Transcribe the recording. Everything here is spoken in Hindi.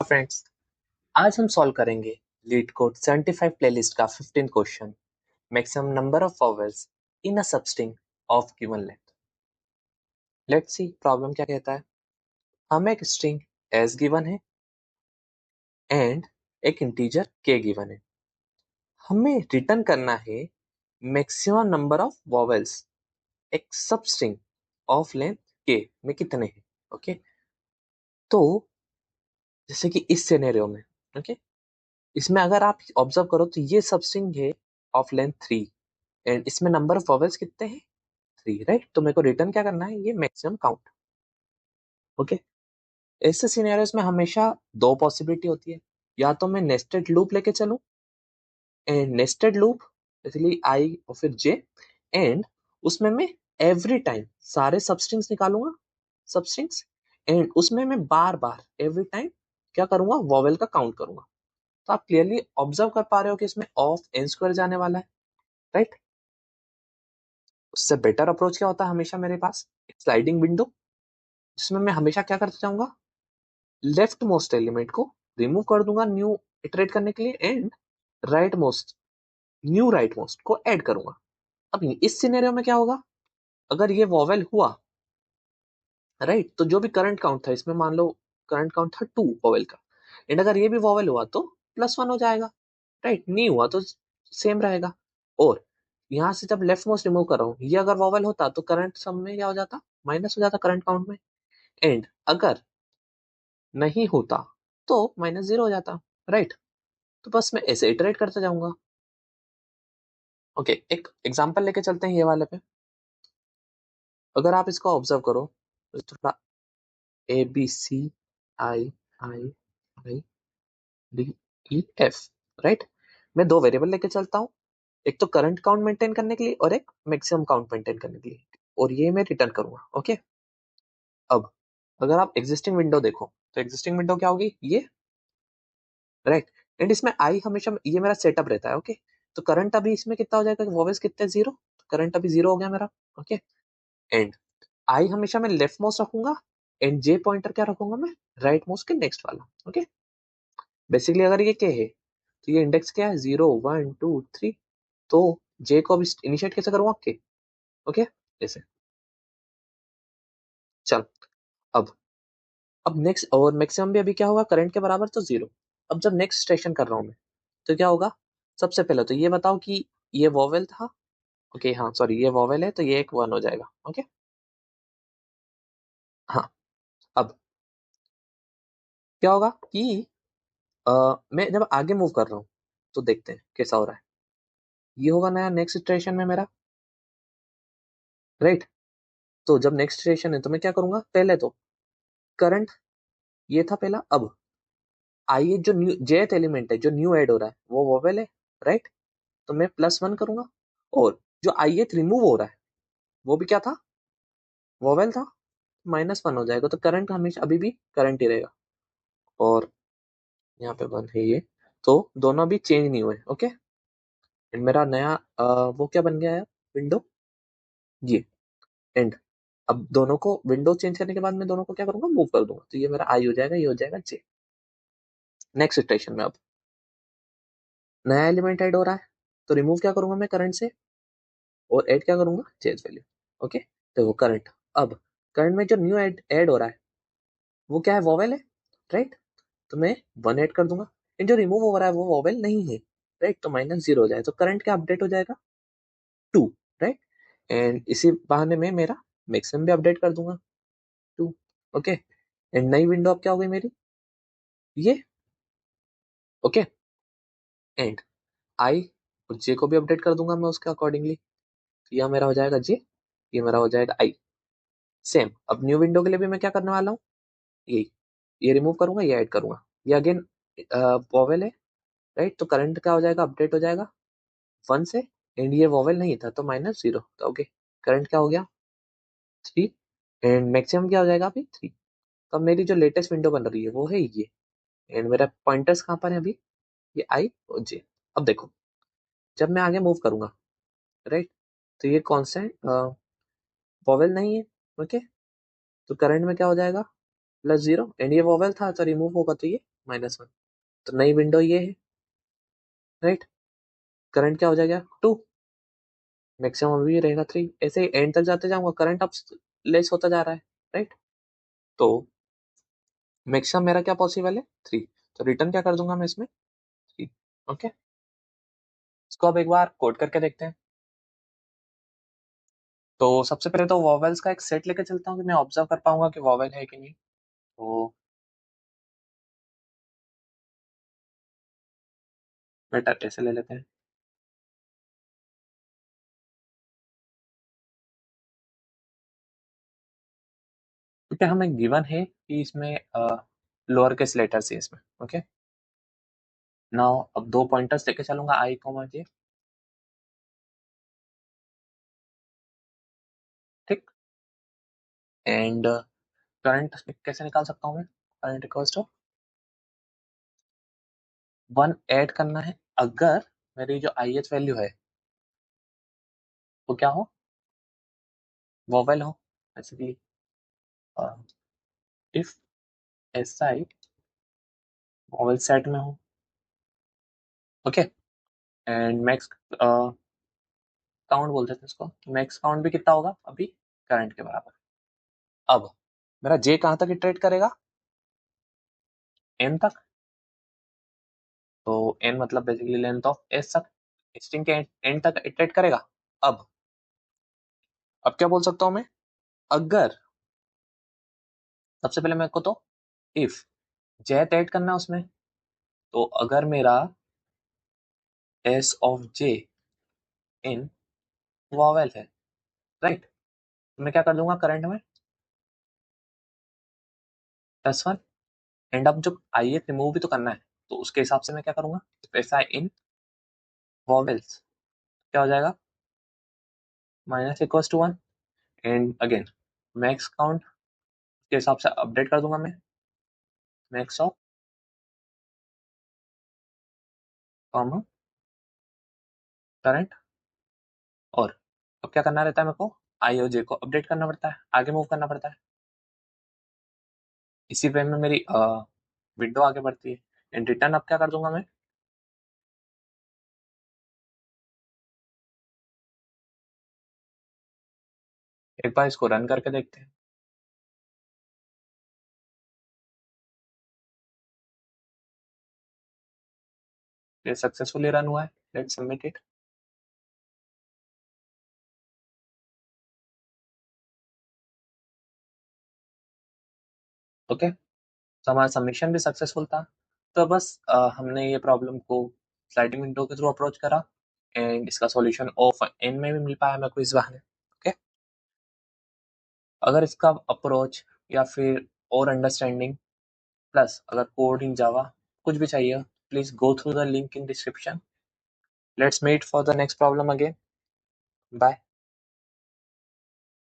फ्रेंड्स, आज हम सॉल्व करेंगे लीड कोड 75 प्लेलिस्ट का 15 question. Maximum number of vowels in a substring of given length. Let's see problem क्या कहता है। हमें एक स्ट्रिंग एस गिवन है एंड एक इंटीजर के गिवन है। हमें रिटर्न करना है मैक्सिमम नंबर ऑफ वॉवेल्स एक सबस्ट्रिंग ऑफ लेंथ के में कितने हैं। ओके, तो जैसे कि इस सिनेरियो में, ओके, इसमें अगर आप ऑब्जर्व करो तो ये सबस्ट्रिंग है ऑफ लेंथ 3 एंड इसमें नंबर ऑफ वॉवेल्स कितने हैं, 3, राइट। तो मेरे को रिटर्न क्या करना है, ये मैक्सिमम काउंट। ओके, ऐसे सिनेरियोस में हमेशा दो पॉसिबिलिटी होती है। या तो मैं नेस्टेड लूप लेके चलूं and nested loop basically I और फिर जे एंड उसमें मैं एवरी टाइम सारे सबस्ट्रिंग्स निकालूंगा, सबस्ट्रिंग्स, एंड उसमें मैं बार बार एवरी टाइम क्या करूंगा, वॉवेल का काउंट करूंगा। तो आप क्लियरली ऑब्जर्व कर पा रहे हो कि इसमें ऑफ एन स्क्वायर जाने वाला है, राइट। उससे बेटर अप्रोच क्या होता है हमेशा मेरे पास, एक स्लाइडिंग विंडो, जिसमें मैं हमेशा क्या करता जाऊंगा, लेफ्ट मोस्ट एलिमेंट को रिमूव कर दूंगा न्यू इटरेट करने के लिए and right most, new right most को ऐड करूंगा। अब इस सिनेरियो में क्या होगा, अगर ये वॉवेल हुआ, राइट, तो जो भी करंट काउंट था इसमें, मान लो करंट काउंट था 2 वॉवेल का, एंड अगर ये भी वॉवेल हुआ तो +1 हो जाएगा, राइट। नहीं हुआ तो सेम रहेगा। और यहां से जब लेफ्ट मोस्ट रिमूव कर रहा हूं, ये अगर वॉवेल होता तो करंट सम में क्या हो जाता, माइनस हो जाता करंट काउंट में, एंड अगर नहीं होता तो -0 हो जाता, राइट। तो बस मैं ऐसे इटरेट करते जाऊंगा। ओके, एक एग्जांपल लेके चलते हैं ये वाले पे। अगर आप इसको ऑब्जर्व करो तो थोड़ा ABCI आई आई DEF, राइट। मैं दो वेरिएबल लेके चलता हूँ, एक तो करंट काउंट मेंटेन करने के लिए और एक मैक्सिमम काउंट मेंटेन करने के लिए, और ये मैं रिटर्न करूंगा। ओके, अब अगर आप एग्जिस्टिंग विंडो देखो तो एग्जिस्टिंग विंडो क्या होगी, ये, राइट। एंड इसमें आई हमेशा, ये मेरा सेटअप रहता है। ओके, तो करंट अभी इसमें कितना हो जाएगा, वॉवेल्स कितने, 0, तो करंट अभी 0 हो गया मेरा। ओके, एंड आई हमेशा मैं लेफ्ट मोस्ट रखूंगा एंड जे पॉइंटर क्या रखूंगा मैं, राइट मोस्ट के नेक्स्ट वाला। ओके, बेसिकली अगर ये क्या है तो ये इंडेक्स क्या है, 0 1 2 3, तो जे को अभी इनिशिएट कैसे करूंगा, के। ओके, जैसे, चल, अब अब नेक्स्ट और मैक्सिमम भी अभी क्या होगा, करंट के बराबर तो 0। अब जब नेक्स्ट स्टेशन कर रहा हूं मैं तो क्या होगा, सबसे पहले तो ये बताओ कि ये वॉवेल था। ओके, हाँ सॉरी, ये वॉवेल है तो ये एक 1 हो जाएगा। ओके, हाँ, अब क्या होगा कि मैं जब आगे मूव कर रहा हूँ तो देखते हैं कैसा हो रहा है। ये होगा नया नेक्स्ट इटरेशन में मेरा, राइट। तो जब नेक्स्ट इटरेशन है तो मैं क्या करूंगा, पहले तो करंट ये था पहला, अब आइए जो न्यू जेथ एलिमेंट है जो न्यू ऐड हो रहा है वो वोवेल है, राइट। तो मैं +1 करूंगा, और जो आइए रिमूव हो रहा है वो भी क्या था, वोवेल था, -1 हो जाएगा। तो करंट हमेशा अभी भी करंट ही रहेगा, और यहाँ पे 1 है ये, तो दोनों अभी चेंज नहीं हुए। ओके, एंड मेरा नया वो क्या बन गया है, विंडो, ये, एंड अब दोनों को विंडो चेंज करने के बाद मैं दोनों को क्या करूंगा, मूव कर दूंगा, तो ये मेरा आई हो जाएगा, ये हो जाएगा जे। नेक्स्ट इटरेशन में अब नया एलिमेंट ऐड हो रहा है तो रिमूव क्या करूंगा मैं करंट से, और ऐड क्या करूंगा, चेंज वैल्यू। ओके, तो वो करंट, अब करंट में जो न्यू ऐड हो रहा है वो क्या है, वोवेल है, राइट। तो मैं 1 ऐड कर दूंगा, एंड जो रिमूव हो रहा है वो वोवेल नहीं है, राइट, तो -0 हो जाए तो करंट क्या अपडेट हो जाएगा, 2, राइट। एंड इसी बहाने में मेरा मैक्सिमम भी अपडेट कर दूंगा, 2। ओके, एंड नई विंडो अब क्या हो गई मेरी, ये। ओके, एंड आई और जे को भी अपडेट कर दूंगा मैं उसके अकॉर्डिंगली, तो यह मेरा हो जाएगा जे, ये मेरा हो जाएगा आई। सेम अब न्यू विंडो के लिए भी मैं क्या करने वाला हूँ, यही, ये रिमूव करूंगा, ये ऐड करूंगा, ये अगेन वॉवेल है, राइट। तो करंट क्या हो जाएगा, अपडेट हो जाएगा 1 से, एंड ये वॉवेल नहीं था तो -0, तो ओके, करंट क्या हो गया, 3, एंड मैक्सिमम क्या हो जाएगा अभी, 3। तो अब मेरी जो लेटेस्ट विंडो बन रही है वो है ये, एंड मेरा पॉइंटर्स कहाँ पर है अभी, ये आई और जे। अब देखो जब मैं आगे मूव करूंगा, राइट, तो ये कॉन्स्टेंट वॉवेल नहीं है। ओके, तो करंट में क्या हो जाएगा, +0, एंड ये वॉवेल था तो रिमूव होगा तो ये -1, तो नई विंडो ये है, राइट। करंट क्या हो जाएगा 2, मैक्सिमम अभी रहेगा 3, ऐसे ही एंड तक जाते जाऊंगा, करंट अब लेस होता जा रहा है, राइट। तो मैक्सिमम मेरा क्या पॉसिबल है 3, तो रिटर्न क्या कर दूंगा मैं इसमें 3। ओके, इसको अब एक बार कोड करके देखते हैं। तो सबसे पहले तो वॉवेल्स का एक सेट लेके चलता हूँ कि मैं ऑब्जर्व कर पाऊंगा कि वॉवेल है कि नहीं। तो बेटर ऐसे ले लेते हैं। क्योंकि हमें गिवन है कि इसमें लोअर केस लेटर्स है इसमें। ओके, नाउ अब 2 पॉइंटर्स लेके चलूंगा आई कॉमा जे, ठीक। एंड करंट कैसे निकाल सकता हूँ मैं, करंट इक्वल्स टू 1 ऐड करना है अगर मेरी जो आई एच वैल्यू है वो क्या हो, वोवेल हो basically, if S I vowel set में हो। ओके, एंड मैक्स काउंट बोलते थे इसको, मैक्स काउंट भी कितना होगा अभी, करंट के बराबर। अब मेरा जे कहाँ तक इटरेट करेगा, एन तक। तो एन मतलब बेसिकली लेंथ ऑफ एस तक, स्ट्रिंग के एंड तक इटरेट करेगा। अब अब क्या बोल सकता हूँ मैं, अगर सबसे पहले मेरे को तो इफ जेथ ऐड करना है उसमें, तो अगर मेरा S of J in vowel है, राइट, तो मैं क्या कर दूंगा करंट में +1। एंड अब जो आई एफ रिमूव भी तो करना है, तो उसके हिसाब से मैं क्या करूंगा, एस आई इन वॉवेल्स क्या हो जाएगा, -1 एंड अगेन मैक्स काउंट के हिसाब से अपडेट कर दूंगा मैं, मैक्स ऑफ कॉमा करंट। और अब क्या करना रहता है मेरे को, आई और जे को अपडेट करना पड़ता है, आगे मूव करना पड़ता है। इसी वे में मेरी विंडो आगे बढ़ती है। एंड रिटर्न अब क्या कर दूंगा मैं, एक बार इसको रन करके देखते हैं। ये सक्सेसफुली रन हुआ है, लेट्स सबमिट इट। ओके, तो हमारा सबमिशन भी सक्सेसफुल था। तो बस हमने ये प्रॉब्लम को स्लाइडिंग विंडो के थ्रू अप्रोच करा, एंड इसका सॉल्यूशन ऑफ एन में भी मिल पाया मेरे को इस बहाने। ओके, अगर इसका अप्रोच या फिर और अंडरस्टैंडिंग प्लस अगर कोड इन जावा कुछ भी चाहिए, please go through the link in description. Let's meet for the next problem again, bye.